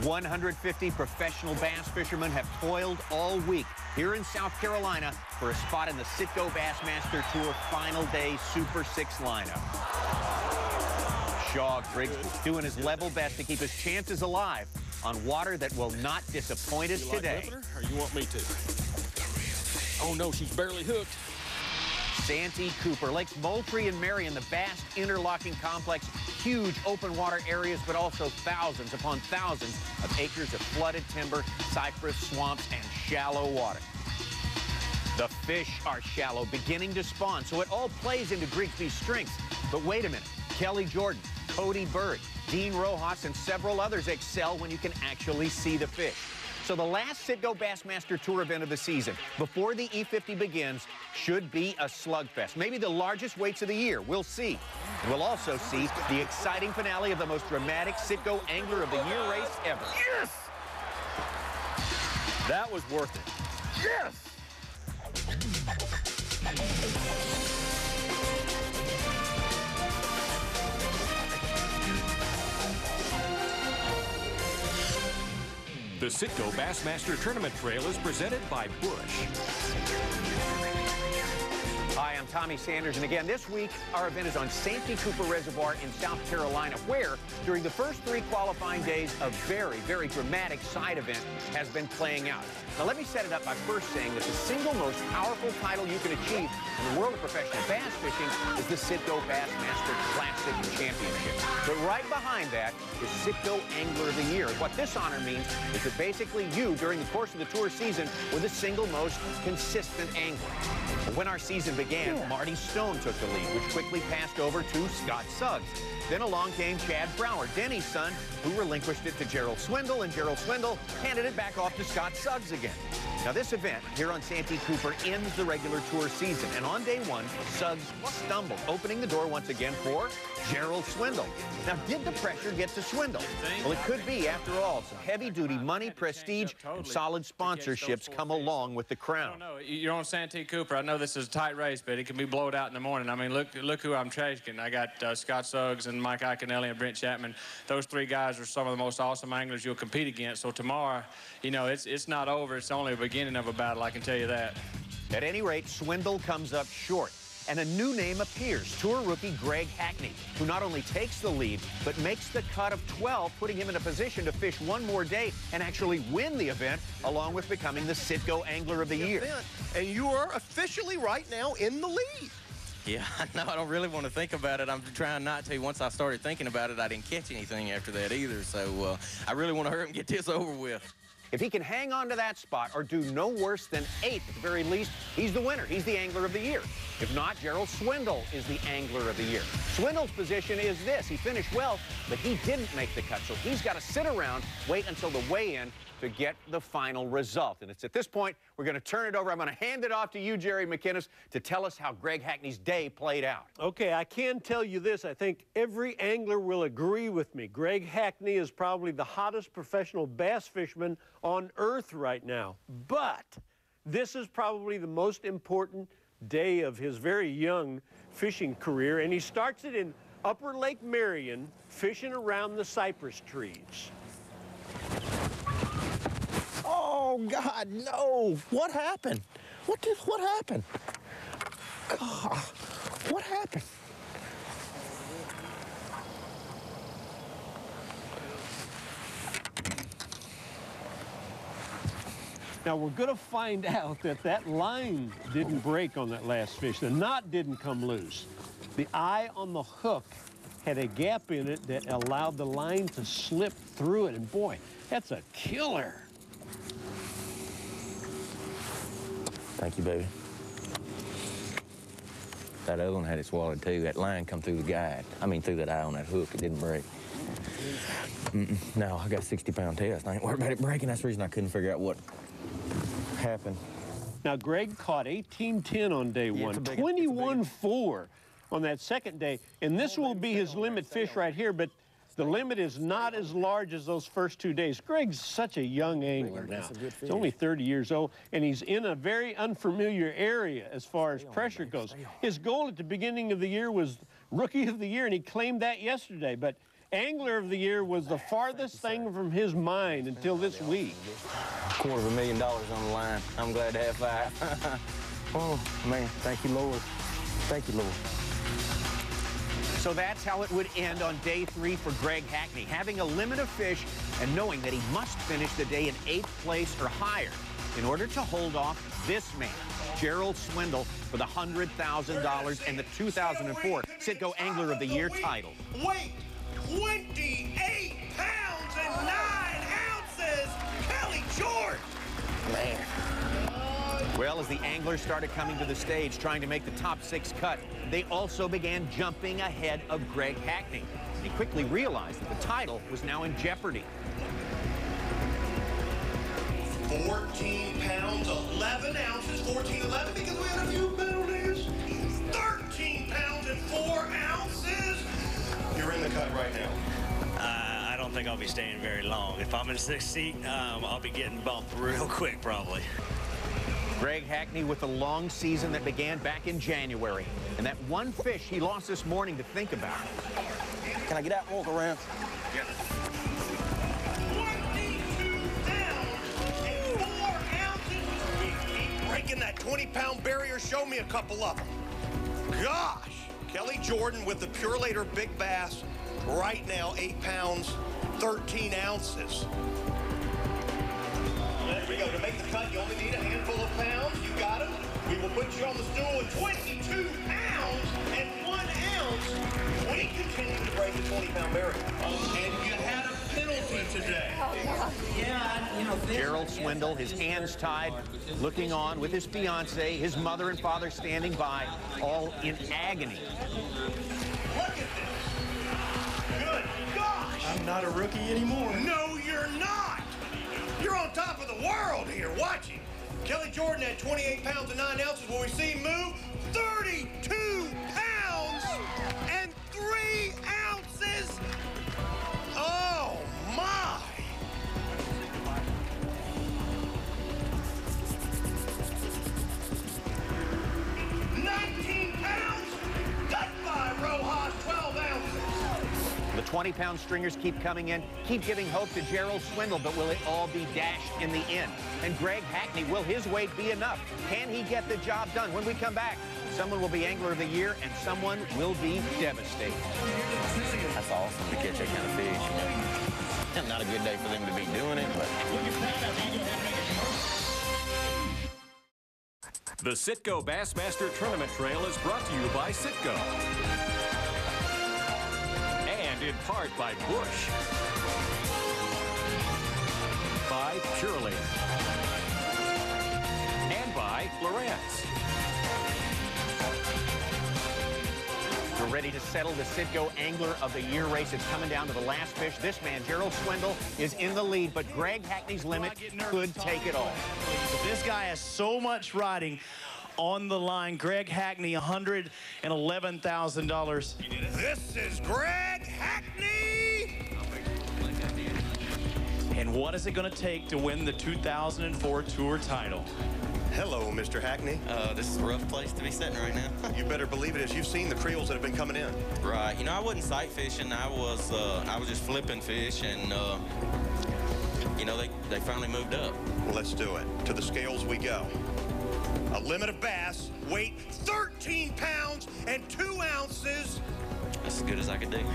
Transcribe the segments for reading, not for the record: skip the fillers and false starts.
150 professional bass fishermen have toiled all week here in South Carolina for a spot in the Citgo Bassmaster Tour Final Day Super 6 lineup. Shaw Griggs was doing his level best to keep his chances alive on water that will not disappoint us today. Or you want me to? Oh no, she's barely hooked. Santee, Cooper, Lakes Moultrie and Marion, the vast interlocking complex, huge open water areas, but also thousands upon thousands of acres of flooded timber, cypress, swamps, and shallow water. The fish are shallow, beginning to spawn, so it all plays into Grigsby's strengths. But wait a minute, Kelly Jordan, Cody Bird, Dean Rojas, and several others excel when you can actually see the fish. So the last Citgo Bassmaster Tour event of the season, before the E50 begins, should be a slugfest. Maybe the largest weights of the year. We'll see. And we'll also see the exciting finale of the most dramatic Citgo Angler of the Year race ever. Yes! That was worth it. Yes! The Citgo Bassmaster Tournament Trail is presented by Bush. Hi, I'm Tommy Sanders, and again, this week, our event is on Santee Cooper Reservoir in South Carolina, where, during the first 3 qualifying days, a very, very dramatic side event has been playing out. Now, let me set it up by first saying that the single most powerful title you can achieve in the world of professional bass fishing is the Citgo Bassmaster Classic Championship. But right behind that is Citgo Angler of the Year. And what this honor means is that basically you, during the course of the tour season, were the single most consistent angler. When our season began, Marty Stone took the lead, which quickly passed over to Scott Suggs. Then along came Chad Brower, Denny's son, who relinquished it to Gerald Swindle, and Gerald Swindle handed it back off to Scott Suggs again. Now, this event here on Santee Cooper ends the regular tour season, and on day 1, Suggs stumbled, opening the door once again for Gerald Swindle. Now, did the pressure get to Swindle? Well, it could be, after all. Some heavy-duty money, prestige, and solid sponsorships come along with the crown. No, you're on Santee Cooper. I know this is a tight race, but it can be blowed out in the morning. I mean, look who I'm chasing. I got Scott Suggs and Mike Iaconelli and Brent Chapman. Those 3 guys are some of the most awesome anglers you'll compete against. So tomorrow, you know, it's not over. It's only a beginning of a battle, I can tell you that. At any rate, Swindle comes up short, and a new name appears, tour rookie Greg Hackney, who not only takes the lead, but makes the cut of 12, putting him in a position to fish one more day and actually win the event, along with becoming the Citgo Angler of the Year. And you are officially right now in the lead. Yeah, no, I don't really want to think about it. I'm trying not to. Once I started thinking about it, I didn't catch anything after that either. So I really want to hurry up and get this over with. If he can hang on to that spot or do no worse than 8th at the very least, he's the winner. He's the Angler of the Year. If not, Gerald Swindle is the Angler of the Year. Swindle's position is this. He finished well, but he didn't make the cut, so he's got to sit around, wait until the weigh-in to get the final result. And it's at this point we're going to turn it over. I'm going to hand it off to you, Jerry McInnes, to tell us how Greg Hackney's day played out. Okay, I can tell you this. I think every angler will agree with me. Greg Hackney is probably the hottest professional bass fisherman on earth right now. But this is probably the most important day of his very young fishing career, and he starts it in Upper Lake Marion, fishing around the cypress trees. Oh, God, no. What happened? What happened? God, what happened? Now, we're going to find out that that line didn't break on that last fish. The knot didn't come loose. The eye on the hook had a gap in it that allowed the line to slip through it. And boy, that's a killer. Thank you, baby. That other one had it swallowed, too. That line come through the guide. I mean, through that eye on that hook. It didn't break. No, I got a 60-pound test. I ain't worried about it breaking. That's the reason I couldn't figure out what happened. Now, Greg caught 18-10 on day 1, 21-4 on that second day, and this will be his limit fish right here, but the limit is not as large as those first 2 days. Greg's such a young angler now. He's only 30 years old, and he's in a very unfamiliar area as far as pressure goes. His goal at the beginning of the year was Rookie of the Year, and he claimed that yesterday, but Angler of the Year was the farthest thing from his mind until this week. $250,000 on the line. I'm glad to have 5. Oh, man, thank you, Lord. Thank you, Lord. So that's how it would end on day 3 for Greg Hackney, having a limit of fish and knowing that he must finish the day in 8th place or higher in order to hold off this man, Gerald Swindle, for the $100,000 and the 2004 Citgo Angler of the Year title. Wait, 28 pounds and 9 ounces, Kelly Jordan. Man. Well, as the anglers started coming to the stage trying to make the top 6 cut, they also began jumping ahead of Greg Hackney. He quickly realized that the title was now in jeopardy. 14 pounds, 11 ounces, 14-11 because we had a few penalties. 13 pounds and 4 ounces. You're in the cut right now. I don't think I'll be staying very long. If I'm in 6th seat, I'll be getting bumped real quick, probably. Greg Hackney with a long season that began back in January. And that one fish he lost this morning to think about. Can I get out and walk around? Yeah. 22 pounds and 4 ounces. Keep breaking that 20-pound barrier. Show me a couple of them. Gosh. Kelly Jordan with the Pure Later Big Bass. Right now, 8 pounds, 13 ounces. There we go. To make the cut, you only need a handful of pounds. You got them. We will put you on the stool with 22 pounds and 1 ounce. We continue to break the 20-pound barrier. And you had a penalty today. Yeah, you know, Gerald Swindle, his hands tied, looking on with his fiancée, his mother and father standing by, all in agony. Look at this. Good gosh. I'm not a rookie anymore. No, you're not. You're on top of the world here watching. Kelly Jordan at 28 pounds and 9 ounces. Will we see him move? 32 pounds and 3 ounces. Oh, my. Cut by Rojas, 12 ounces. The 20-pound stringers keep coming in, keep giving hope to Gerald Swindle, but will it all be dashed in the end? And Greg Hackney, will his weight be enough? Can he get the job done? When we come back, someone will be Angler of the Year and someone will be devastated. That's awesome to catch that kind of fish. Not a good day for them to be doing it, but... The Citgo Bassmaster Tournament Trail is brought to you by Citgo. And in part by Bush. By Pure Later. And by Lawrence. We're ready to settle the Citgo Angler of the Year race. It's coming down to the last fish. This man, Gerald Swindle, is in the lead, but Greg Hackney's limit could take it all. This guy has so much riding on the line. Greg Hackney, $111,000. This is Greg Hackney! And what is it going to take to win the 2004 Tour title? Hello, Mr. Hackney. This is a rough place to be sitting right now. You better believe it is. You've seen the creels that have been coming in. Right. You know, I wasn't sight fishing. I was just flipping fish, and you know, they finally moved up. Well, let's do it. To the scales we go. A limit of bass, weight 13 pounds and 2 ounces. That's as good as I could do.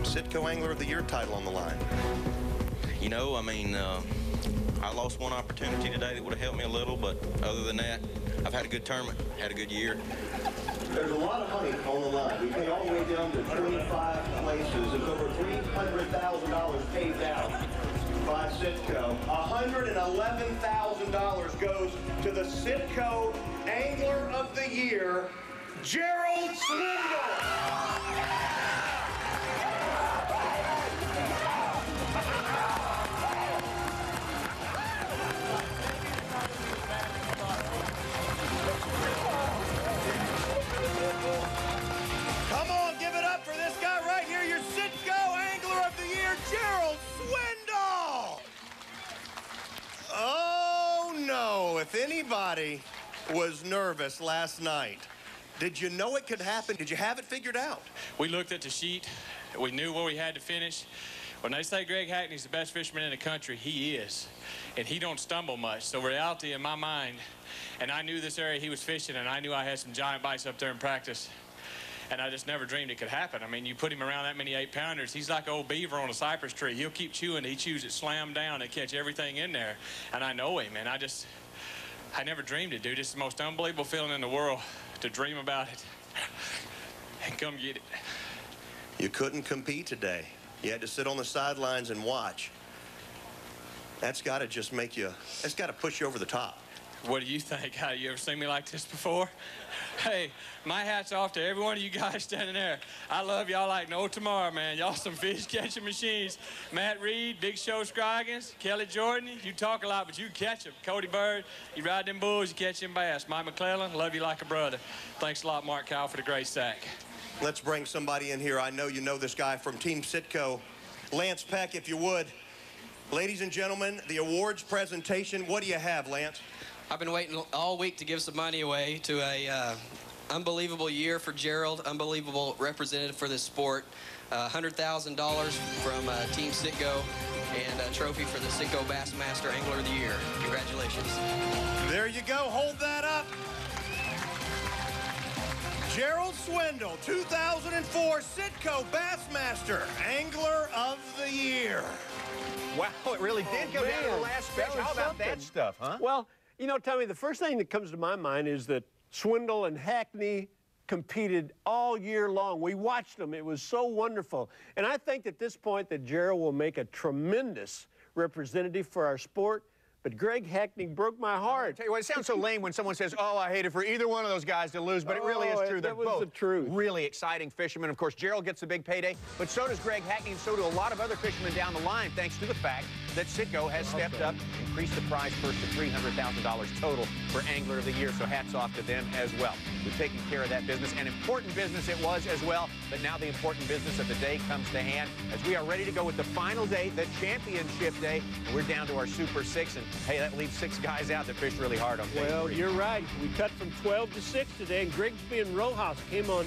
Citgo Angler of the Year title on the line. You know, I mean, I lost one opportunity today that would have helped me a little, but other than that, I've had a good tournament, had a good year. There's a lot of money on the line. We pay all the way down to 25 places. There's over $300,000 paid out by Citgo. $111,000 goes to the Citgo Angler of the Year, Gerald Swindle. Come on, give it up for this guy right here, your Citgo Angler of the Year, Gerald Swindle! Oh, no. If anybody was nervous last night, Did you know it could happen? Did you have it figured out? We looked at the sheet. We knew where we had to finish. When they say Greg Hackney's the best fisherman in the country, he is. And he don't stumble much. So reality in my mind, and I knew this area he was fishing, and I knew I had some giant bites up there in practice. And I just never dreamed it could happen. I mean, you put him around that many 8-pounders, he's like an old beaver on a cypress tree. He'll keep chewing. He chews it slam down and catch everything in there. And I know him, and I never dreamed it, dude. It's the most unbelievable feeling in the world to dream about it and come get it. You couldn't compete today. You had to sit on the sidelines and watch. That's got to just make you, that's got to push you over the top. What do you think? How, you ever seen me like this before? Hey, my hat's off to every one of you guys standing there. I love y'all like no tomorrow, man. Y'all some fish catching machines. Matt Reed, Big Show Scroggins, Kelly Jordan, you talk a lot, but you catch them. Cody Bird, you ride them bulls, you catch them bass. Mike McClellan, love you like a brother. Thanks a lot, Mark Kyle, for the great sack. Let's bring somebody in here. I know you know this guy from Team Sitco. Lance Peck, if you would. Ladies and gentlemen, the awards presentation. What do you have, Lance? I've been waiting all week to give some money away to a unbelievable year for Gerald, unbelievable representative for this sport. $100,000 from Team Sitco and a trophy for the Sitco Bassmaster Angler of the Year. Congratulations. There you go. Hold that up. Gerald Swindle, 2004 Sitco Bassmaster Angler of the Year. Wow, it really did come down to the last fish. How about that stuff, huh? Well, you know, Tommy, the first thing that comes to my mind is that Swindle and Hackney competed all year long. We watched them. It was so wonderful. And I think at this point that Gerald will make a tremendous representative for our sport. But Greg Hackney broke my heart. Tell you what, it sounds so lame when someone says, oh, I hate it for either one of those guys to lose, but it really is true. They're both really exciting fishermen. Of course, Gerald gets a big payday, but so does Greg Hackney, and so do a lot of other fishermen down the line, thanks to the fact that Sitco has stepped up, increased the prize purse to $300,000 total for Angler of the Year, so hats off to them as well. We've taken care of that business. An important business it was as well, but now the important business of the day comes to hand as we are ready to go with the final day, the championship day. And we're down to our Super 6, and hey, that leaves 6 guys out that fished really hard on day 3. Well, you're right. We cut from 12 to 6 today, and Grigsby and Rojas came on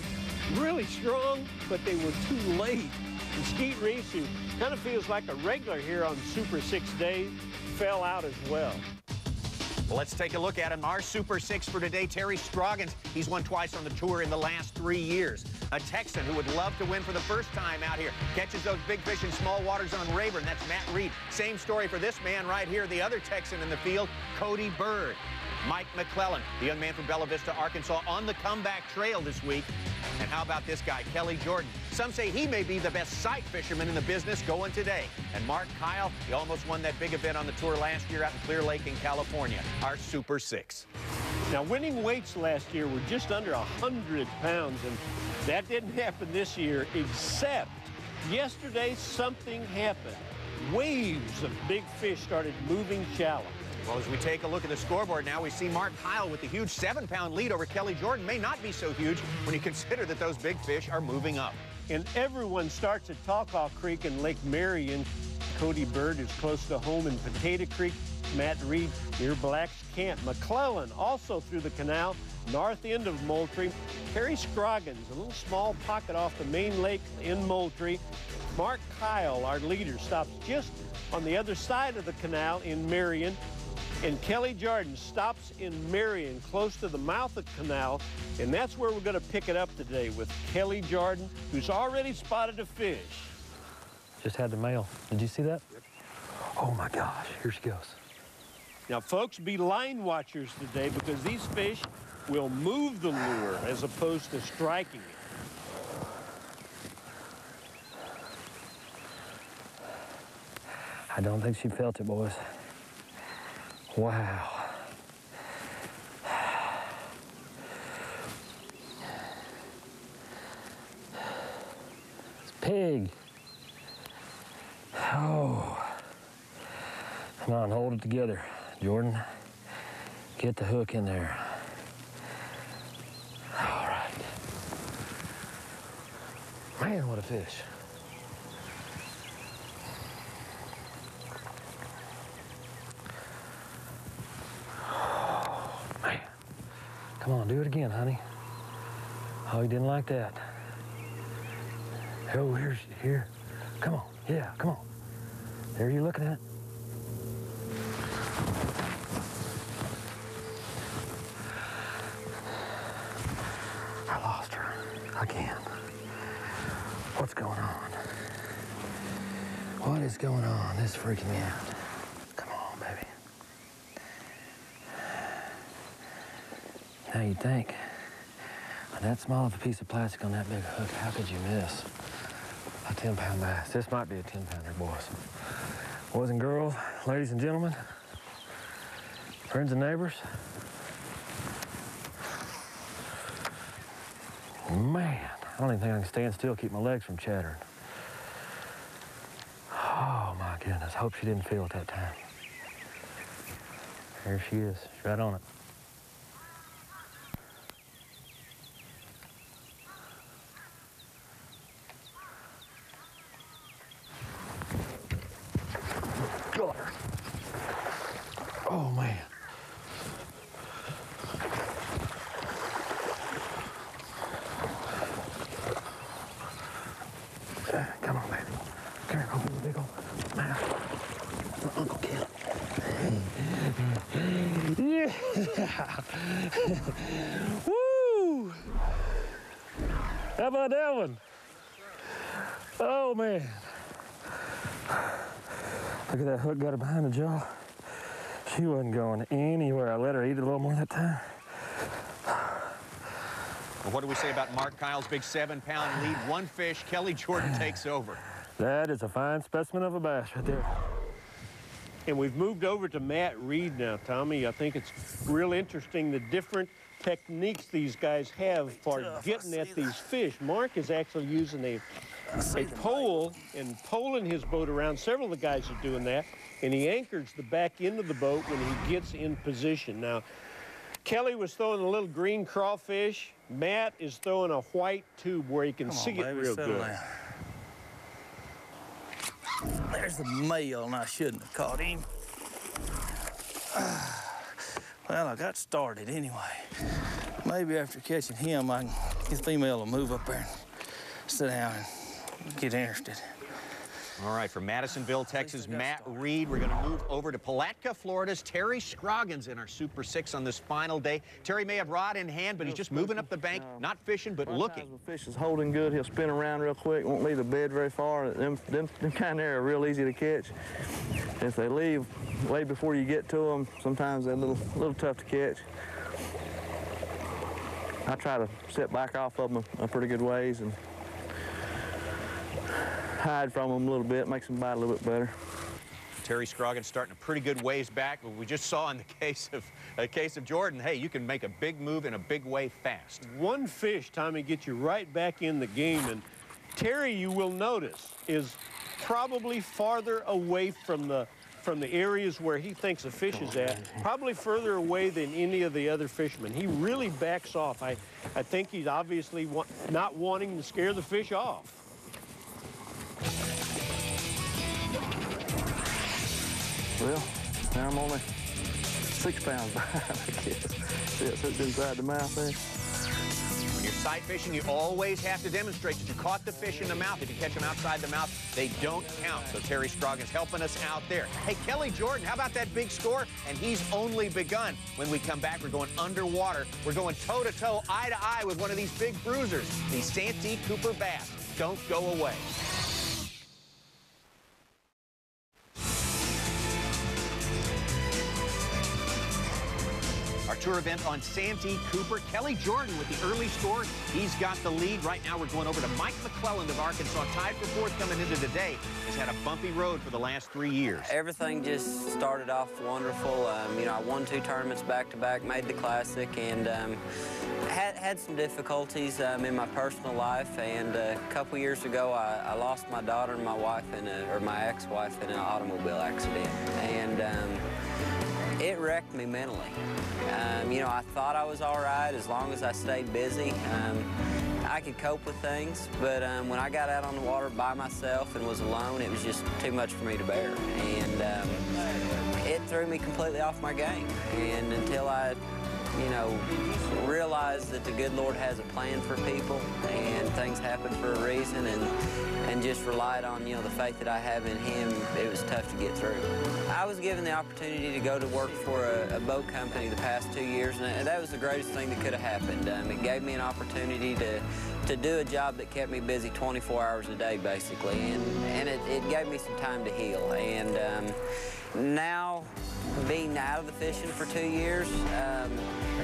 really strong, but they were too late. And Skeet Reese, who kind of feels like a regular here on Super 6 days, fell out as well. Well, let's take a look at him. Our Super 6 for today, Terry Scroggins. He's won twice on the tour in the last 3 years. A Texan who would love to win for the first time out here. Catches those big fish in small waters on Rayburn. That's Matt Reed. Same story for this man right here, the other Texan in the field, Cody Bird. Mike McClellan, the young man from Bella Vista, Arkansas, on the comeback trail this week. And how about this guy, Kelly Jordan? Some say he may be the best sight fisherman in the business going today. And Mark Kyle, he almost won that big event on the tour last year out in Clear Lake in California, our Super 6. Now, winning weights last year were just under 100 pounds, and that didn't happen this year, except yesterday something happened. Waves of big fish started moving shallow. Well, as we take a look at the scoreboard now, we see Mark Kyle with the huge 7-pound lead over Kelly Jordan. May not be so huge when you consider that those big fish are moving up. And everyone starts at Tawkaw Creek in Lake Marion. Cody Bird is close to home in Potato Creek. Matt Reed near Black's Camp. McClellan also through the canal, north end of Moultrie. Terry Scroggins, a little small pocket off the main lake in Moultrie. Mark Kyle, our leader, stops just on the other side of the canal in Marion. And Kelly Jordan stops in Marion, close to the mouth of the canal, and that's where we're going to pick it up today with Kelly Jordan, who's already spotted a fish. Just had the mail. Did you see that? Oh my gosh, here she goes. Now, folks, be line watchers today because these fish will move the lure as opposed to striking it. I don't think she felt it, boys. Wow. It's pig. Oh. Come on, hold it together, Jordan. Get the hook in there. All right. Man, what a fish. Man. Come on, do it again, honey. Oh, he didn't like that. Oh, here. Come on. Yeah, come on. There you're looking at. I lost her again. What's going on? What is going on? This is freaking me out. Come on, baby. Now you'd think, with that small of a piece of plastic on that big hook, how could you miss a 10-pound bass? This might be a 10-pounder, boys. Boys and girls, ladies and gentlemen, friends and neighbors. Man, I don't even think I can stand still, keep my legs from chattering. Oh my goodness, hope she didn't feel it that time. There she is, she's right on it. Got her. Oh man. Come on, baby. Come here, open the big old mouth. Uncle Ken. Yeah. Woo! How about that one? Oh, man. Look at that hook, got her behind the jaw. She wasn't going anywhere. I let her eat a little more that time. Well, what do we say about Mark Kyle's big 7-pound lead? One fish, Kelly Jordan takes over. That is a fine specimen of a bass right there. And we've moved over to Matt Reed now, Tommy. I think it's real interesting the different techniques these guys have for getting at these fish. Mark is actually using a pole and poling his boat around. Several of the guys are doing that. And he anchors the back end of the boat when he gets in position. Now, Kelly was throwing a little green crawfish. Matt is throwing a white tube where he can see it real good. There's the male, and I shouldn't have caught him. Well, I got started anyway. Maybe after catching him, I can get the female to move up there and sit down and get interested. All right, from Madisonville, Texas, Matt Reed. We're going to move over to Palatka, Florida's Terry Scroggins in our Super 6 on this final day. Terry may have rod in hand, but he's just moving up the bank, not fishing, but looking. The fish is holding good. He'll spin around real quick, won't leave the bed very far. Them kind there are real easy to catch. If they leave way before you get to them, sometimes they're a little tough to catch. I try to sit back off of them a pretty good ways and hide from them a little bit, makes them bite a little bit better. Terry Scroggins starting a pretty good ways back, but we just saw in the case of Jordan, hey, you can make a big move in a big way fast. One fish, Tommy, gets you right back in the game, and Terry, you will notice, is probably farther away from the areas where he thinks the fish is at, probably further away than any of the other fishermen. He really backs off. I think he's obviously not wanting to scare the fish off. Well, now I'm only 6 pounds behind, I guess. See, it's hooked inside the mouth there. When you're sight fishing, you always have to demonstrate that you caught the fish in the mouth. If you catch them outside the mouth, they don't count. So Terry Scroggins helping us out there. Hey, Kelly Jordan, how about that big score? And he's only begun. When we come back, we're going underwater. We're going toe-to-toe, eye-to-eye with one of these big bruisers, the Santee Cooper bass. Don't go away. Our tour event on Santee Cooper. Kelly Jordan with the early score. He's got the lead. Right now we're going over to Mike McClelland of Arkansas. Tied for fourth coming into today. Has had a bumpy road for the last 3 years. Everything just started off wonderful. You know, I won 2 tournaments back-to-back, made the Classic, and had some difficulties in my personal life. And a couple years ago, I lost my daughter and my wife, or my ex-wife, in an automobile accident. And it wrecked me mentally. You know, I thought I was all right as long as I stayed busy. I could cope with things, but when I got out on the water by myself and was alone, it was just too much for me to bear. And it threw me completely off my game. And until I you know, realized that the good Lord has a plan for people and things happen for a reason, and just relied on, you know, the faith that I have in Him. It was tough to get through. I was given the opportunity to go to work for a boat company the past 2 years, and that was the greatest thing that could have happened. It gave me an opportunity to do a job that kept me busy 24 hours a day, basically, and it gave me some time to heal. And now, being out of the fishing for 2 years,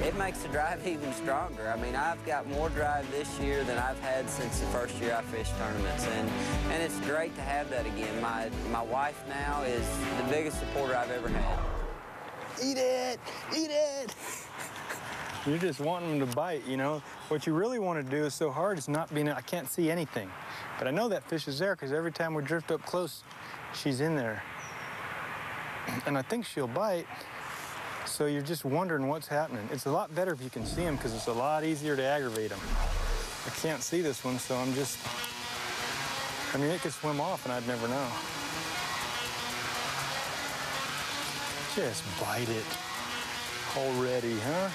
it makes the drive even stronger. I mean, I've got more drive this year than I've had since the first year I fished tournaments, and it's great to have that again. My wife now is the biggest supporter I've ever had. Eat it! Eat it! You're just wanting them to bite, you know? What you really want to do is so hard is not being, I can't see anything. But I know that fish is there because every time we drift up close, she's in there. And I think she'll bite, so you're just wondering what's happening. It's a lot better if you can see them because it's a lot easier to aggravate them. I can't see this one, so I'm just, I mean, it could swim off and I'd never know. Just bite it already, huh?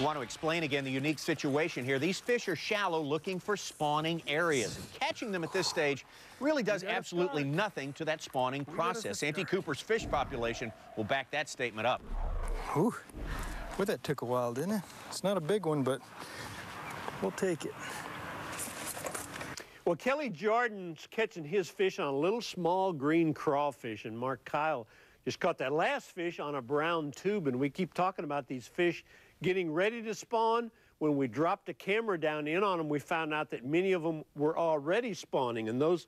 Want to explain again the unique situation here. These fish are shallow, looking for spawning areas. Catching them at this stage really does absolutely nothing to that spawning process. Santee Cooper's fish population will back that statement up. Whew. Well, that took a while, didn't it? It's not a big one, but we'll take it. Well, Kelly Jordan's catching his fish on a little small green crawfish, and Mark Kyle just caught that last fish on a brown tube, and we keep talking about these fish getting ready to spawn. When we dropped the camera down in on them, we found out that many of them were already spawning, and those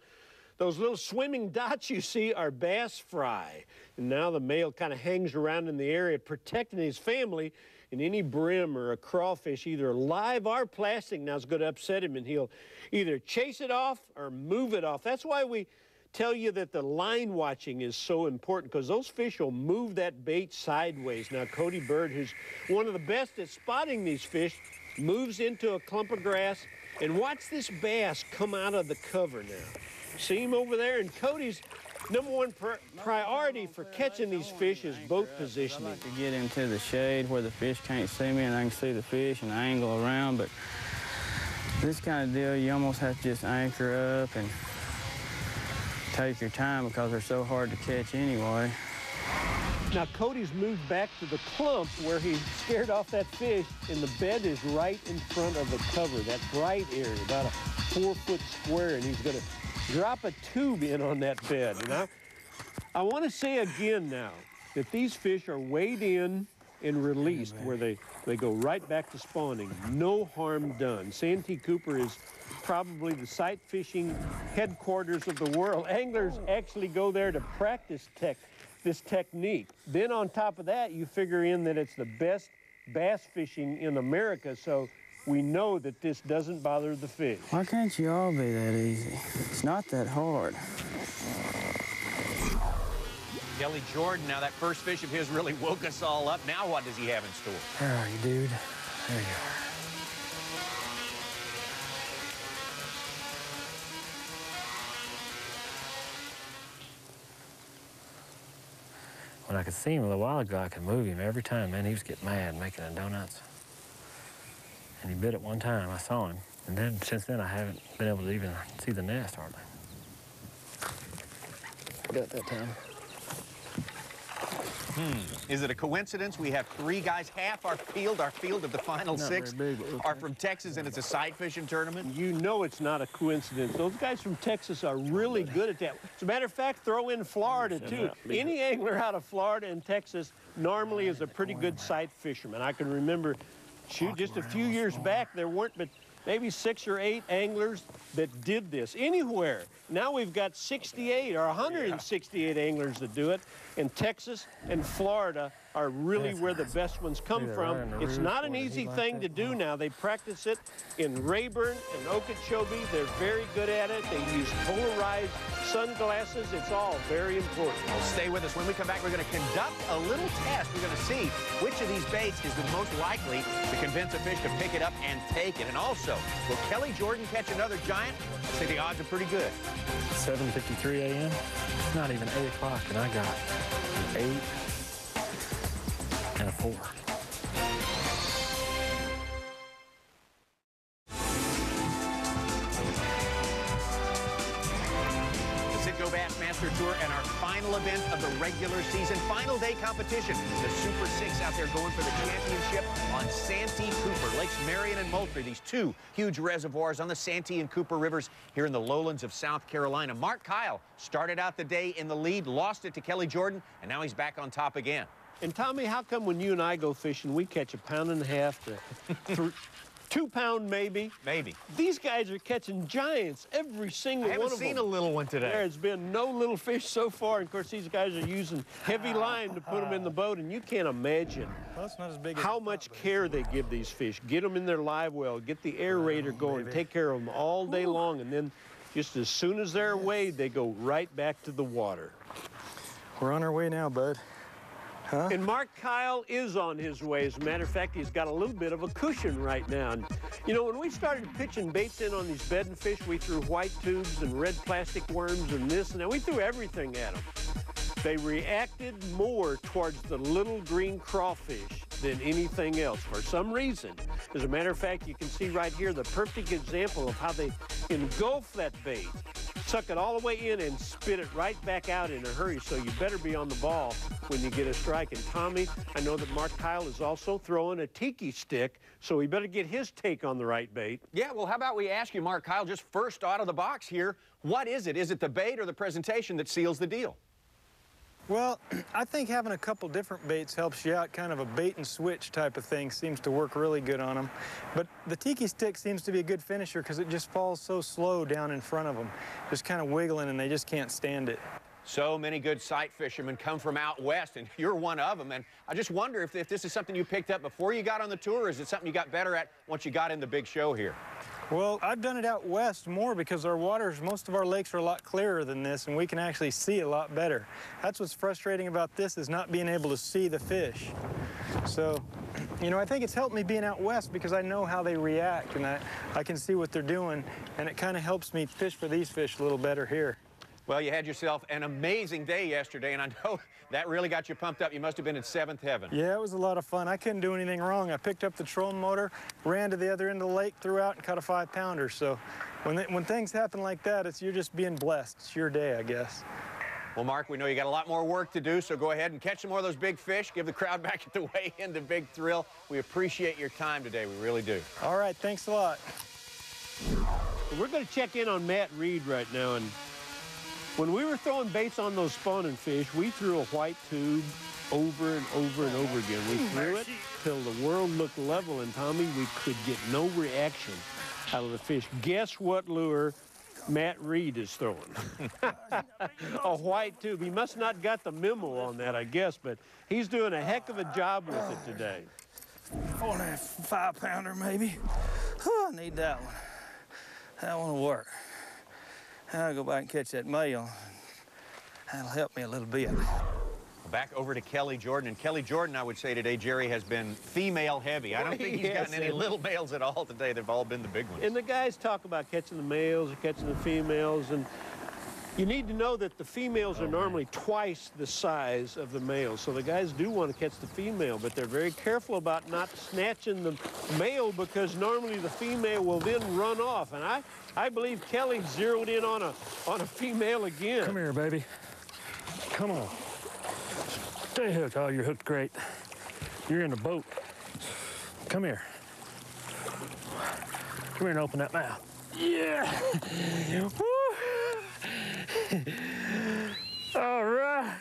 little swimming dots you see are bass fry. And now the male kind of hangs around in the area protecting his family, and any brim or a crawfish, either live or plastic, now is going to upset him, and he'll either chase it off or move it off. That's why we tell you that the line watching is so important, because those fish will move that bait sideways. Now, Cody Bird, who's one of the best at spotting these fish, moves into a clump of grass, and watch this bass come out of the cover now. See him over there? And Cody's #1 priority for catching these fish is boat positioning. I like to get into the shade where the fish can't see me and I can see the fish and angle around, but this kind of deal, you almost have to just anchor up and take your time because they're so hard to catch anyway. Now, Cody's moved back to the clump where he scared off that fish, and the bed is right in front of the cover, that bright area, about a 4-foot square, and he's going to drop a tube in on that bed. And I want to say again now that these fish are weighed in and released where they go right back to spawning. No harm done. Santee Cooper is probably the sight fishing headquarters of the world. Anglers actually go there to practice this technique. Then on top of that, you figure in that it's the best bass fishing in America, so we know that this doesn't bother the fish. Why can't you all be that easy? It's not that hard. Kelly Jordan, now that first fish of his really woke us all up. Now what does he have in store? Where are you, dude? There you are. When I could see him a little while ago, I could move him every time. Man, he was getting mad making the donuts. And he bit it one time, I saw him. And then, since then, I haven't been able to even see the nest hardly. Got that time. Is it a coincidence we have 3 guys, half our field of the final Not 6 very big, but are from Texas, and it's a sight fishing tournament? You know it's not a coincidence. Those guys from Texas are really good at that. As a matter of fact, throw in Florida, too. Any angler out of Florida and Texas normally is a pretty good sight fisherman. I can remember, shoot, just a few years back, there weren't but maybe 6 or 8 anglers that did this anywhere. Now we've got 68 or 168 anglers that do it, and Texas and Florida are really where the best ones come from. It's not an easy thing to do now. They practice it in Rayburn and Okeechobee. They're very good at it. They use polarized sunglasses. It's all very important. Well, stay with us. When we come back, we're going to conduct a little test. We're going to see which of these baits is the most likely to convince a fish to pick it up and take it. And also, will Kelly Jordan catch another giant? I say the odds are pretty good. 7:53 a.m. It's not even 8 o'clock, and I got 8 and a 4. Bassmaster Tour and our final event of the regular season, final day competition. The Super 6 out there going for the championship on Santee, Cooper, Lakes Marion and Moultrie. These two huge reservoirs on the Santee and Cooper rivers here in the lowlands of South Carolina. Mark Kyle started out the day in the lead, lost it to Kelly Jordan, and now he's back on top again. And Tommy, how come when you and I go fishing, we catch 1.5 to 2 pound maybe? Maybe. These guys are catching giants, every single one of them. I haven't seen a little one today. There has been no little fish so far. And of course, these guys are using heavy line to put them in the boat, and you can't imagine how much care they give these fish. Get them in their live well, get the aerator going, take care of them all day long, and then just as soon as they're weighed, they go right back to the water. We're on our way now, bud. Huh? And Mark Kyle is on his way. As a matter of fact, he's got a little bit of a cushion right now. And, you know, when we started pitching baits in on these bedding fish, we threw white tubes and red plastic worms and this and that. We threw everything at them. They reacted more towards the little green crawfish than anything else for some reason. As a matter of fact, you can see right here the perfect example of how they engulf that bait, suck it all the way in, and spit it right back out in a hurry. So you better be on the ball when you get a strike. And Tommy, I know that Mark Kyle is also throwing a tiki stick, so he better get his take on the right bait. Yeah, well, how about we ask you, Mark Kyle, just first out of the box here, what is it? Is it the bait or the presentation that seals the deal? Well, I think having a couple different baits helps you out. Kind of a bait and switch type of thing seems to work really good on them. But the tiki stick seems to be a good finisher because it just falls so slow down in front of them, just kind of wiggling, and they just can't stand it. So many good sight fishermen come from out west, and you're one of them. And I just wonder if this is something you picked up before you got on the tour, or is it something you got better at once you got in the big show here? Well, I've done it out west more because our waters, most of our lakes are a lot clearer than this, and we can actually see a lot better. That's what's frustrating about this, is not being able to see the fish. So, you know, I think it's helped me being out west because I know how they react, and I can see what they're doing, and it kind of helps me fish for these fish a little better here. Well, you had yourself an amazing day yesterday, and I know that really got you pumped up. You must have been in seventh heaven. Yeah, it was a lot of fun. I couldn't do anything wrong. I picked up the trolling motor, ran to the other end of the lake, threw out, and caught a 5-pounder. So when things happen like that, you're just being blessed. It's your day, I guess. Well, Mark, we know you got a lot more work to do, so go ahead and catch some more of those big fish. Give the crowd back at the weigh-in the Big Thrill. We appreciate your time today. We really do. All right, thanks a lot. We're going to check in on Matt Reed right now, and when we were throwing baits on those spawning fish, we threw a white tube over and over and over again. We threw it till the world looked level, and Tommy, we could get no reaction out of the fish. Guess what lure Matt Reed is throwing? A white tube. He must not got the memo on that, I guess, but he's doing a heck of a job with it today. 4.5, 5-pounder maybe. Oh, I need that one. That one will work. I'll go back and catch that male. That'll help me a little bit. Back over to Kelly Jordan. And Kelly Jordan, I would say today, Jerry, has been female heavy. I don't think he's gotten any little males at all today. They've all been the big ones. And the guys talk about catching the males or catching the females. And you need to know that the females are normally twice the size of the males. So the guys do want to catch the female, but they're very careful about not snatching the male because normally the female will then run off. And I believe Kelly zeroed in on a female again. Come here, baby. Come on. Stay hooked. Oh, you're hooked great. You're in the boat. Come here. Come here and open that mouth. Yeah. Woo. All right.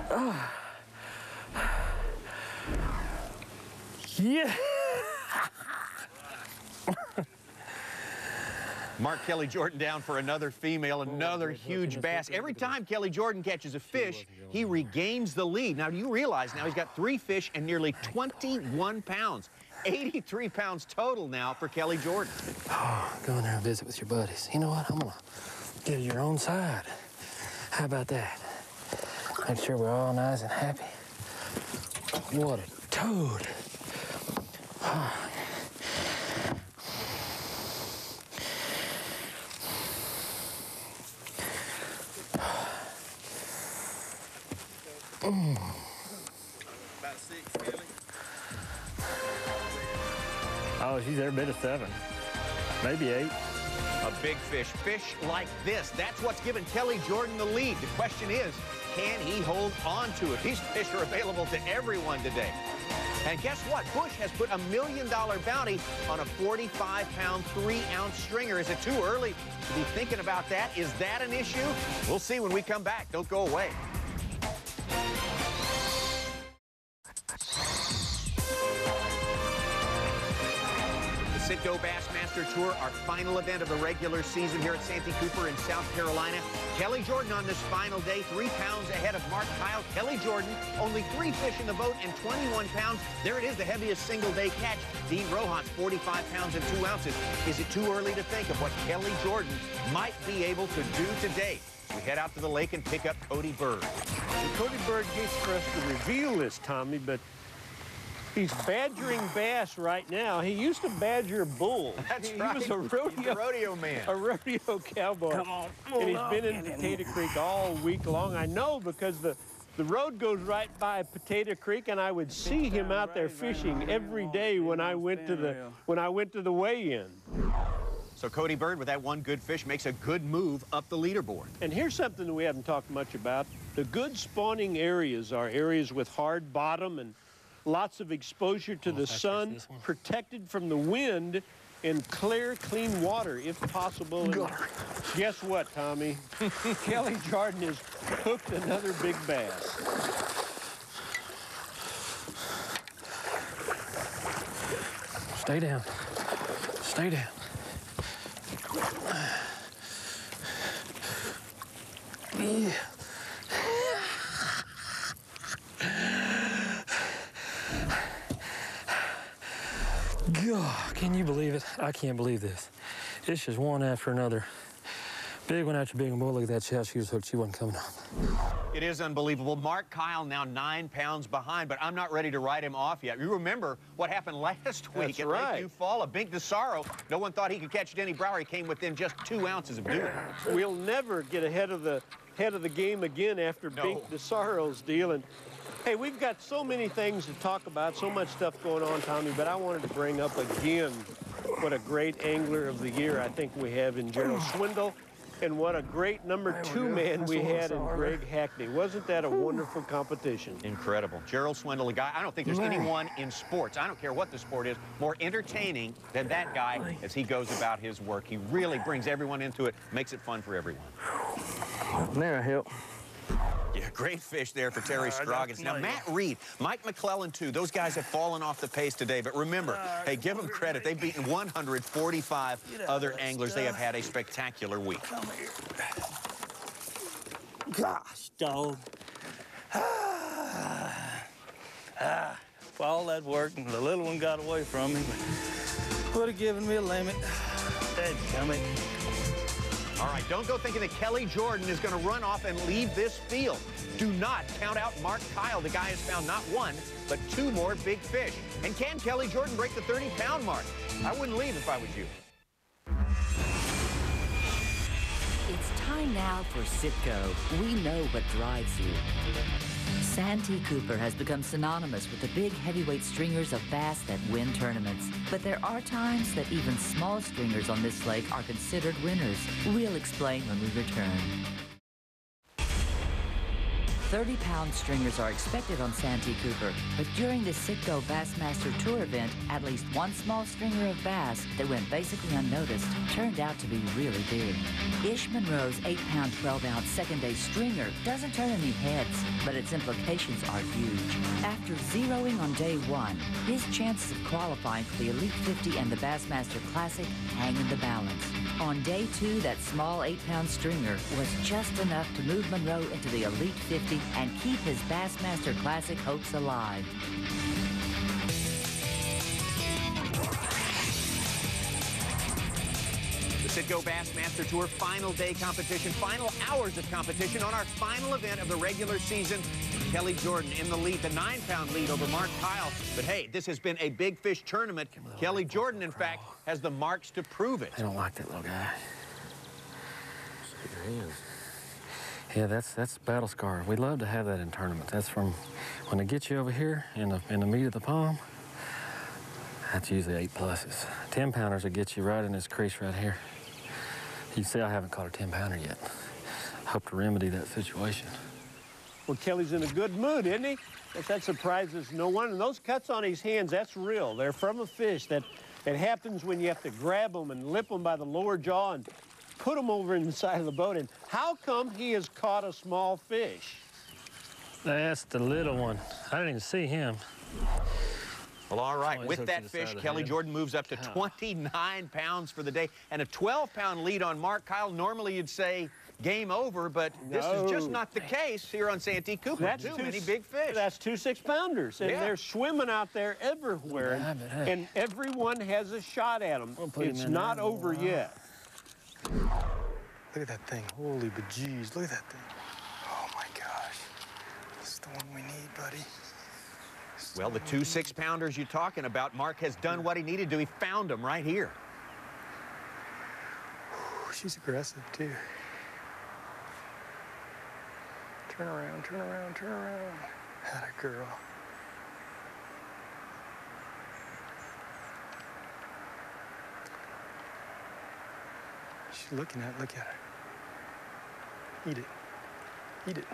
Oh. Yeah. Mark Kelly Jordan down for another female, another huge bass. Every time Kelly Jordan catches a fish, he regains the lead. Now, do you realize now he's got 3 fish and nearly 21 pounds. 83 pounds total now for Kelly Jordan. Oh, go in there and visit with your buddies. You know what? I'm going to get your own side. How about that? Make sure we're all nice and happy. What a toad. About 6. he's every bit of 7, maybe 8. A big fish. Fish like this. That's what's given Kelly Jordan the lead. The question is, can he hold on to it? These fish are available to everyone today. And guess what? Bush has put $1 million bounty on a 45-pound, 3-ounce stringer. Is it too early to be thinking about that? Is that an issue? We'll see when we come back. Don't go away. Citgo Bassmaster Tour, our final event of the regular season here at Santee Cooper in South Carolina. Kelly Jordan on this final day, 3 pounds ahead of Mark Kyle. Kelly Jordan, only 3 fish in the boat and 21 pounds. There it is, the heaviest single-day catch. Dean Rojas, 45 pounds and 2 ounces. Is it too early to think of what Kelly Jordan might be able to do today? We head out to the lake and pick up Cody Bird. Well, Cody Bird gets for us to reveal this, Tommy, but he's badgering bass right now. He used to badger bull. That's he right. was a rodeo man. A rodeo cowboy. Come on. And he's been in Potato Creek all week long. I know because the road goes right by Potato Creek, and I would see him out there fishing every day when I went to the weigh-in. So Cody Bird, with that one good fish, makes a good move up the leaderboard. And here's something that we haven't talked much about. The good spawning areas are areas with hard bottom and lots of exposure to the sun, protected from the wind, and clear, clean water, if possible. And guess what, Tommy? Kelly Jordan has hooked another big bass. Stay down. Stay down. Yeah. God, can you believe it? I can't believe this. It's just one after another. Big one after big one. Boy, look at that shell. She was hooked. She wasn't coming on. It is unbelievable. Mark Kyle now 9 pounds behind, but I'm not ready to write him off yet. You remember what happened last week at Lake New Fall, a big DeSaro. No one thought he could catch Denny Brower. He came within just 2 ounces of doing it. We'll never get ahead of the game again after Bink DeSaro's deal. And hey, we've got so many things to talk about, so much stuff going on, Tommy, but I wanted to bring up again what a great angler of the year I think we have in Gerald Swindle, and what a great #2 man we had in Greg Hackney. Wasn't that a wonderful competition? Incredible. Gerald Swindle, a guy, I don't think there's anyone in sports, I don't care what the sport is, more entertaining than that guy as he goes about his work. He really brings everyone into it, makes it fun for everyone. There, help. Yeah, great fish there for Terry Scroggins. Now, Matt Reed, Mike McClellan, too. Those guys have fallen off the pace today. But remember, hey, give them credit. They've beaten 145 other anglers. They have had a spectacular week. Come here. Gosh, dog. For all that work, and the little one got away from me, but would have given me a limit. Dadgummit. All right, don't go thinking that Kelly Jordan is going to run off and leave this field. Do not count out Mark Kyle. The guy has found not 1, but 2 more big fish. And can Kelly Jordan break the 30-pound mark? I wouldn't leave if I was you. It's time now for Citgo. We know what drives you. Santee Cooper has become synonymous with the big heavyweight stringers of bass that win tournaments. But there are times that even small stringers on this lake are considered winners. We'll explain when we return. 30-pound stringers are expected on Santee Cooper, but during the Citgo Bassmaster Tour event, at least one small stringer of bass that went basically unnoticed turned out to be really big. Ish Monroe's 8-pound, 12-ounce second-day stringer doesn't turn any heads, but its implications are huge. After zeroing on day 1, his chances of qualifying for the Elite 50 and the Bassmaster Classic hang in the balance. On day 2, that small 8-pound stringer was just enough to move Monroe into the Elite 50 and keep his Bassmaster Classic hopes alive. The Citgo Bassmaster Tour final day competition, final hours of competition on our final event of the regular season. Kelly Jordan in the lead, the 9-pound lead over Mark Kyle. But hey, this has been a big fish tournament. Kelly Jordan, in fact, has the marks to prove it. I don't like that little guy. Yeah, that's battle scar. We'd love to have that in tournaments. That's from when they get you over here in the meat of the palm. That's usually 8 pluses. 10 pounders will get you right in this crease right here. You see, I haven't caught a 10 pounder yet. I hope to remedy that situation. Well, Kelly's in a good mood, isn't he? That surprises no one. And those cuts on his hands, that's real. They're from a fish. That happens when you have to grab them and lip them by the lower jaw and put them over inside of the boat. And how come he has caught a small fish? That's the little one. I didn't even see him. Well, all right. With that fish, Kelly Jordan moves up to 29 pounds for the day and a 12-pound lead on Mark Kyle. Normally, you'd say game over, but this is just not the case here on Santee Cooper. That's too many big fish. That's 2 6-pounders, and they're swimming out there everywhere, and everyone has a shot at them. It's not over yet. Look at that thing. Holy bejeez. Look at that thing. Oh, my gosh. This is the one we need, buddy. Well, the 2 6-pounders you're talking about, Mark has done what he needed to. He found them right here. She's aggressive, too. Turn around, turn around, turn around. Atta girl. She's looking at it. Look at her. Eat it. Eat it.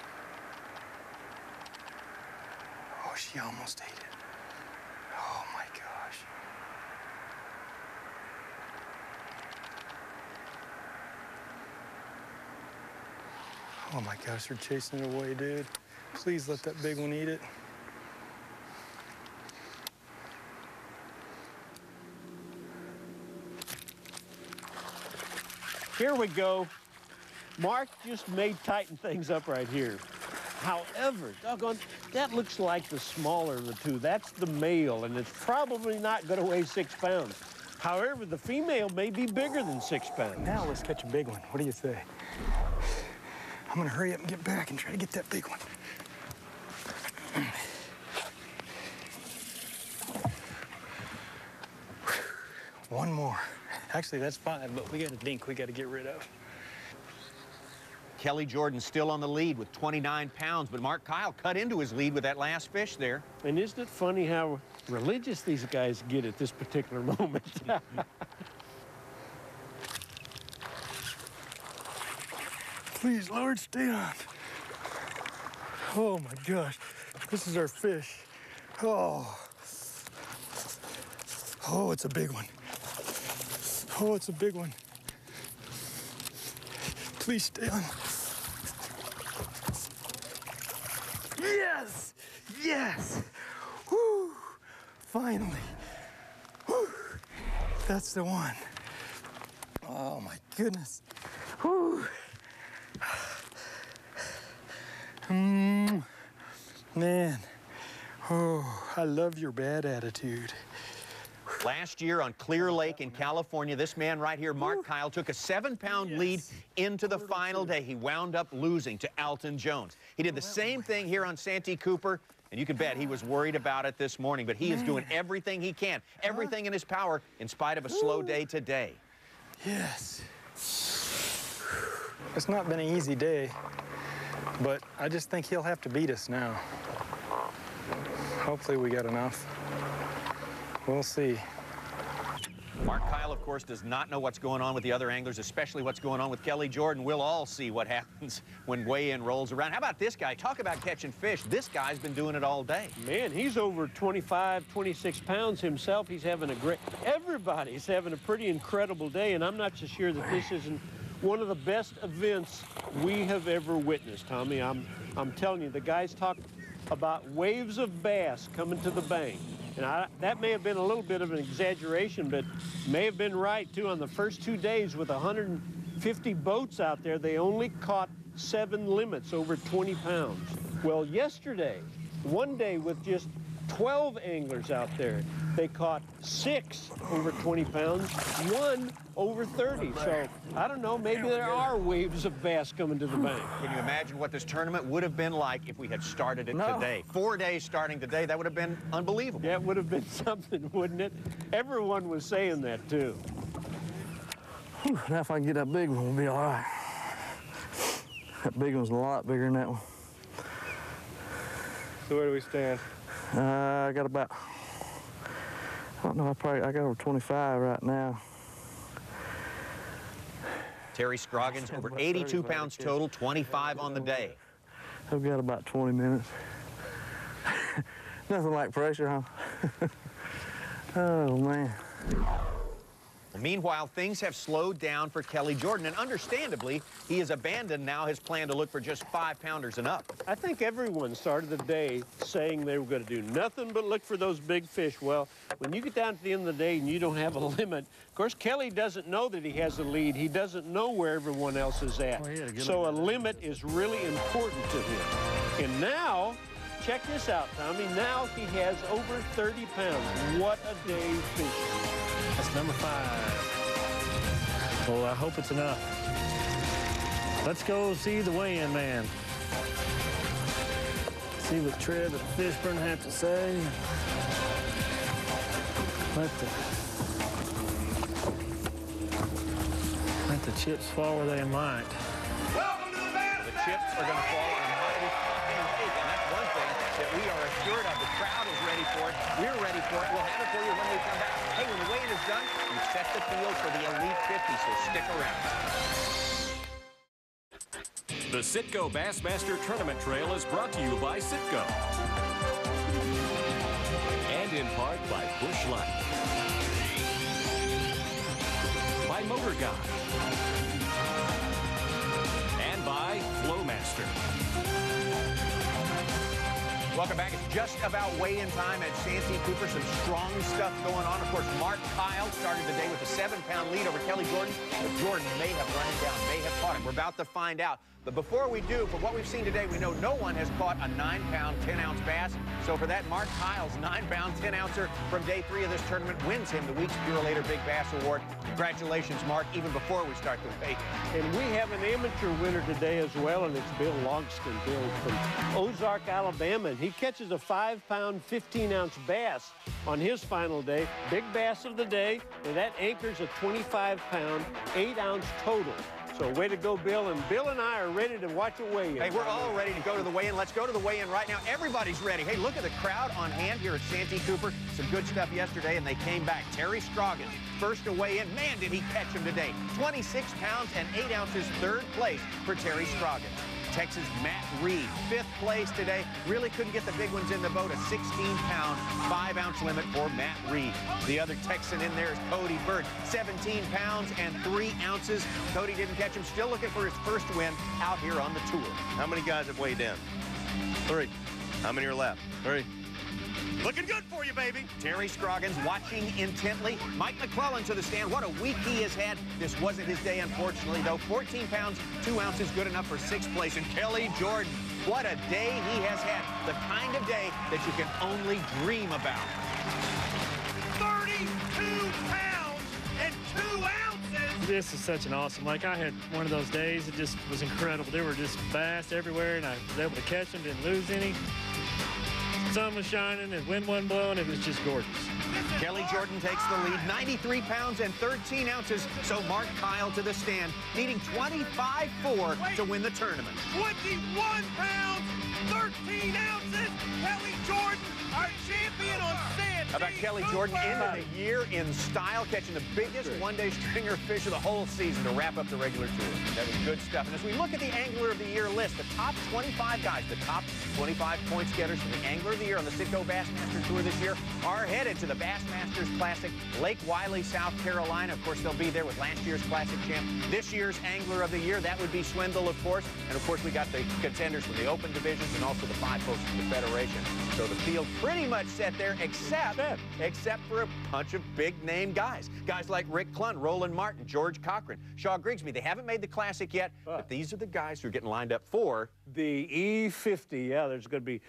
Oh, she almost ate it. Oh, my gosh. Oh my gosh, they're chasing it away, dude. Please let that big one eat it. Here we go. Mark just may tighten things up right here. However, doggone, that looks like the smaller of the two. That's the male, and it's probably not going to weigh 6 pounds. However, the female may be bigger than 6 pounds. Now let's catch a big one. What do you say? I'm gonna hurry up and get back and try to get that big one. One more. Actually, that's 5, but we got a dink we got to get rid of. Kelly Jordan still on the lead with 29 pounds, but Mark Kyle cut into his lead with that last fish there. And isn't it funny how religious these guys get at this particular moment? Please, Lord, stay on. Oh, my gosh. This is our fish. Oh. Oh, it's a big one. Oh, it's a big one. Please stay on. Yes! Yes! Woo! Finally. Woo! That's the one. Oh, my goodness. Woo! Man, oh, I love your bad attitude. Last year on Clear Lake in California, this man right here, Mark Kyle, took a 7-pound lead into the final day. He wound up losing to Alton Jones. He did the same thing here on Santee Cooper, and you can bet he was worried about it this morning, but he is doing everything he can, everything in his power, in spite of a slow day today. Yes. It's not been an easy day, but I just think he'll have to beat us now. Hopefully we got enough. We'll see. Mark Kyle, of course, does not know what's going on with the other anglers, especially what's going on with Kelly Jordan. We'll all see what happens when weigh-in rolls around. How about this guy? Talk about catching fish. This guy's been doing it all day. Man, he's over 25, 26 pounds himself. He's having a great... Everybody's having a pretty incredible day, and I'm not so sure that this isn't one of the best events we have ever witnessed, Tommy. I'm telling you, the guys talk about waves of bass coming to the bank. And that may have been a little bit of an exaggeration, but may have been right, too. On the first 2 days with 150 boats out there, they only caught 7 limits over 20 pounds. Well, yesterday, one day with just 12 anglers out there, they caught 6 over 20 pounds, 1 over 30. So, I don't know, maybe there are waves of bass coming to the bank. Can you imagine what this tournament would have been like if we had started it today? 4 days starting today, that would have been unbelievable. Yeah, it would have been something, wouldn't it? Everyone was saying that, too. Whew, now if I can get that big one, we'll be all right. That big one's a lot bigger than that one. So where do we stand? I got about I don't know, I got over 25 right now. Terry Scroggins, over 82 pounds total, 25 on the day. I've got about 20 minutes. Nothing like pressure, huh? Oh, man. Meanwhile, things have slowed down for Kelly Jordan, and understandably, he has abandoned now his plan to look for just 5-pounders and up. I think everyone started the day saying they were going to do nothing but look for those big fish. Well, when you get down to the end of the day and you don't have a limit, of course, Kelly doesn't know that he has a lead. He doesn't know where everyone else is at. So a limit is really important to him. And now, check this out, Tommy. Now he has over 30 pounds. What a day fishing. That's number 5. Well, I hope it's enough. Let's go see the weigh-in man. See what Trev and Fishburne have to say. Let the chips fall where they might. Welcome to the Bass. The chips are going to fall on mighty fine lake, and that's one thing that we are assured of. The crowd is ready for it. We're ready for it. We'll have it for you when we come back. Hey, when the weigh-in is done, we've set the field for the Elite 50, so stick around. The Citgo Bassmaster Tournament Trail is brought to you by Citgo. And in part by Bush Light. By Motor Guy. And by Flowmaster. Welcome back. It's just about weigh-in time at Santee Cooper. Some strong stuff going on. Of course, Mark Kyle started the day with a 7-pound lead over Kelly Jordan. But Jordan may have run him down, may have caught him. We're about to find out. But before we do, from what we've seen today, we know no one has caught a 9-pound, 10-ounce bass. So for that, Mark Kyle's 9-pound, 10-ouncer from day 3 of this tournament wins him the Weeks Purelator Big Bass Award. Congratulations, Mark, even before we start the weigh. And we have an amateur winner today as well, and it's Bill Longston. Bill from Ozark, Alabama. And he catches a 5-pound, 15-ounce bass on his final day. Big bass of the day, and that anchors a 25-pound, 8-ounce total. So way to go, Bill. And Bill and I are ready to watch a weigh-in. Hey, we're all ready to go to the weigh-in. Let's go to the weigh-in right now. Everybody's ready. Hey, look at the crowd on hand here at Santee Cooper. Some good stuff yesterday, and they came back. Terry Scroggins, first to weigh in. Man, did he catch him today. 26 pounds and 8 ounces, 3rd place for Terry Scroggins. Texas Matt Reed, 5th place today. Really couldn't get the big ones in the boat. A 16-pound, 5-ounce limit for Matt Reed. The other Texan in there is Cody Bird, 17 pounds and 3 ounces. Cody didn't catch him. Still looking for his first win out here on the tour. How many guys have weighed in? 3. How many are left? 3. Looking good for you, baby. Terry Scroggins watching intently. Mike McClellan to the stand. What a week he has had. This wasn't his day, unfortunately, though. 14 pounds, 2 ounces, good enough for 6th place. And Kelly Jordan, what a day he has had. The kind of day that you can only dream about. 32 pounds and 2 ounces. This is such an awesome lake. I had one of those days. It just was incredible. There were just bass everywhere, and I was able to catch them, didn't lose any. Sun was shining and wind wasn't blowing. It was just gorgeous. Kelly Jordan takes the lead, 93 pounds and 13 ounces. So Mark Kyle to the stand, needing 25-4 to win the tournament. 21 pounds, 13 ounces. Kelly Jordan, our champion on Santee. How about Kelly Jordan ending the year in style, catching the biggest one-day stringer fish of the whole season to wrap up the regular tour. That was good stuff. And as we look at the Angler of the Year list, the top 25 guys, the top 25 points getters for the Angler of the Year on the Citgo Bassmaster Tour this year are headed to the Bassmasters Classic, Lake Wiley, South Carolina. Of course, they'll be there with last year's Classic champ. This year's Angler of the Year, that would be Swindle, of course. And, of course, we got the contenders from the Open divisions and also the 5 folks from the Federation. So the field pretty much set there, except for a bunch of big-name guys. Guys like Rick Clunn, Roland Martin, George Cochran, Shaw Grigsby. They haven't made the Classic yet, but these are the guys who are getting lined up for the E50. Yeah, there's going to be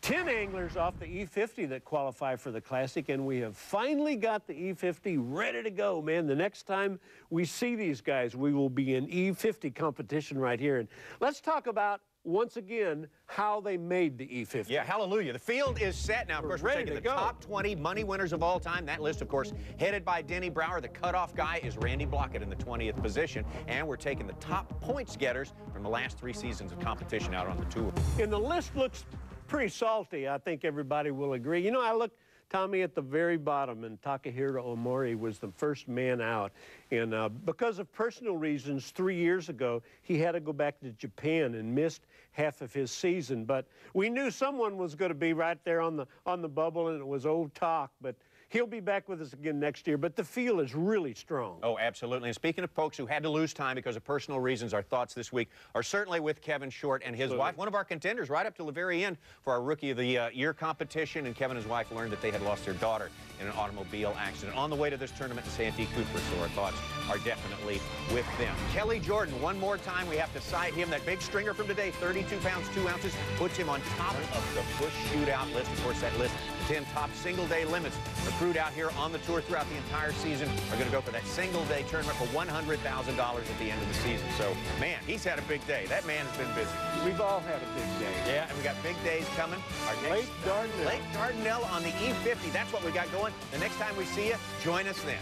10 anglers off the E50 that qualify for the Classic, and we have finally got the E50 ready to go, man. The next time we see these guys, we will be in E50 competition right here. And let's talk about, once again, how they made the E50. Yeah, hallelujah. The field is set now. Of course, we're taking the top 20 money winners of all time. That list, of course, headed by Denny Brower. The cutoff guy is Randy Blockett in the 20th position. And we're taking the top points getters from the last 3 seasons of competition out on the tour. And the list looks pretty salty. I think everybody will agree. You know, I look Tommy at the very bottom, and Takahiro Omori was the first man out. And because of personal reasons, 3 years ago, he had to go back to Japan and missed half of his season. But we knew someone was going to be right there on the bubble, and it was old Tak. But he'll be back with us again next year, but the field is really strong. Oh, absolutely. And speaking of folks who had to lose time because of personal reasons, our thoughts this week are certainly with Kevin Short and his wife, one of our contenders right up to the very end for our Rookie of the Year competition. And Kevin and his wife learned that they had lost their daughter in an automobile accident on the way to this tournament in Santee Cooper, so our thoughts are definitely with them. Kelly Jordan, one more time, we have to cite him. That big stringer from today, 32 pounds, 2 ounces, puts him on top of the Busch shootout list. Of course, that list, 10 top single-day limits. Recruit out here on the tour throughout the entire season are going to go for that single-day tournament for $100,000 at the end of the season. So, man, he's had a big day. That man has been busy. We've all had a big day. Yeah, and we got big days coming. Our next Lake Dardanelle. Lake Dardanelle on the E50. That's what we got going. The next time we see you, join us then.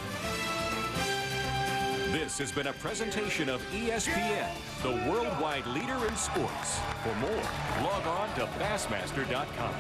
This has been a presentation of ESPN, the worldwide leader in sports. For more, log on to Bassmaster.com.